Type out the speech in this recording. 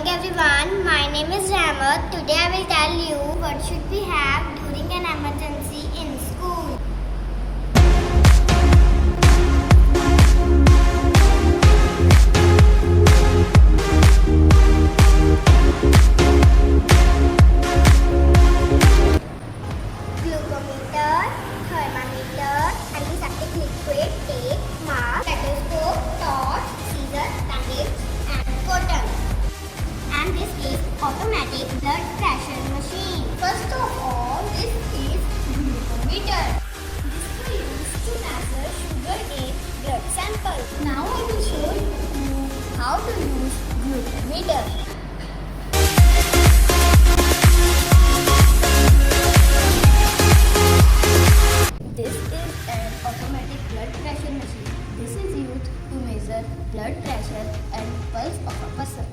everyone, my name is Rahmat. Today I will tell you what should we have during an emergency in school. Glucometer, thermometer, antiseptic liquid, tape, mask, stethoscope, torch, scissors, bandage and cotton. And this is automatic blood pressure machine. First of all, this is glucometer. This will use to measure sugar in blood sample. Now I will show you how to use glucometer. This is an automatic blood pressure machine. This is used to measure blood pressure and pulse of a person.